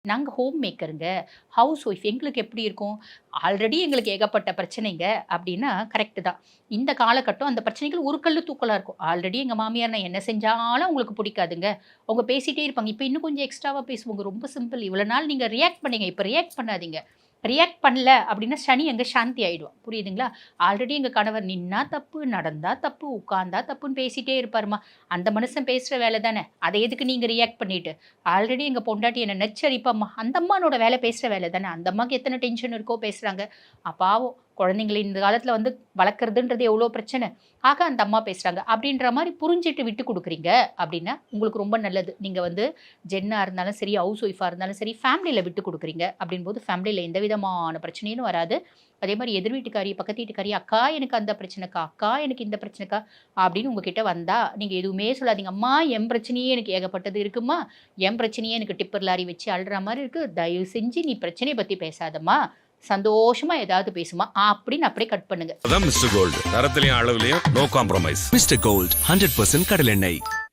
நாங்க home மேக்கருங்க. House wife. எங்களுக்கு எப்படி இருக்கும்? ஆல்ரெடி எங்களுக்கு ஏகப்பட்ட பிரச்சனைங்க அப்படின்னா கரெக்ட்டு தான். இந்த காலகட்டம் அந்த பிரச்சனைகள் ஒரு கல்லு தூக்கலா இருக்கும். ஆல்ரெடி எங்க மாமியார் நான் என்ன செஞ்சாலும் அவங்களுக்கு பிடிக்காதுங்க. அவங்க பேசிட்டே இருப்பாங்க. இப்ப இன்னும் கொஞ்சம் எக்ஸ்ட்ராவா பேசுவாங்க. ரொம்ப சிம்பிள். இவ்வளவு நாள் நீங்க ரியாக்ட் பண்ணீங்க. இப்ப ரியாக்ட் பண்ணாதீங்க. ரியாக்ட் பண்ணல அப்படின்னா சனி அங்க சாந்தி ஆயிடுவான். புரியுதுங்களா? ஆல்ரெடி எங்க கணவர் நின்னா தப்பு, நடந்தா தப்பு, உட்கார்ந்தா தப்புன்னு பேசிட்டே இருப்பாருமா. அந்த மனுஷன் பேசுற வேலை தானே. அத எதுக்கு நீங்க ரியாக்ட் பண்ணிட்டு? ஆல்ரெடி எங்க பொண்டாட்டி என்ன நச்சரிப்பாம்மா. அந்த அம்மானோட வேலை பேசுற வேலை தானே. அந்த அம்மாக்கு எத்தன டென்ஷன் இருக்கோ பேசுறாங்க. பாவம் குழந்தைங்கள இந்த காலத்துல வந்து வளர்க்கறதுன்றது எவ்வளோ பிரச்சனை. ஆக அந்த அம்மா பேசுறாங்க. அப்படின்ற மாரி புரிஞ்சுட்டு விட்டு குடுக்குறீங்க அப்படின்னா, உங்களுக்கு ரொம்ப நல்லது. நீங்க வந்து ஜென்னா இருந்தாலும் சரி, ஹவுஸ் ஒய்ஃபா இருந்தாலும் சரி, ஃபேமிலில விட்டு குடுக்குறீங்க. அப்படின்போது ஃபேமிலில எந்த விதமான பிரச்சனையும் வராது. அதே மாரி எதிர் வீட்டுக்காரி, பக்கத்து வீட்டுக்காரி, "அக்கா எனக்கு அந்த பிரச்சனைக்கா, அக்கா எனக்கு இந்த பிரச்சனைக்கா" அப்படின்னு உங்ககிட்ட வந்தா, நீங்க எதுவுமே சொல்லாதீங்க. "அம்மா என் பிரச்சனையே எனக்கு ஏகப்பட்டது இருக்கும்மா. என் பிரச்சனையே எனக்கு டிப்பர் லாரி வச்சு அள்ளுற மாரி இருக்கு. தயவு செஞ்சு நீ பிரச்சனைய பத்தி பேசாதம்மா. சந்தோஷமா ஏதாவது பேசுமா" அப்படின்னு அப்படியே கட் பண்ணுங்க. அதான் மிஸ்டர் கோல்டு. தரத்திலையும் அளவுலையும் நோ காம்ப்ரமைஸ். மிஸ்டர் கோல்ட் 100% கடலெண்ணெய்.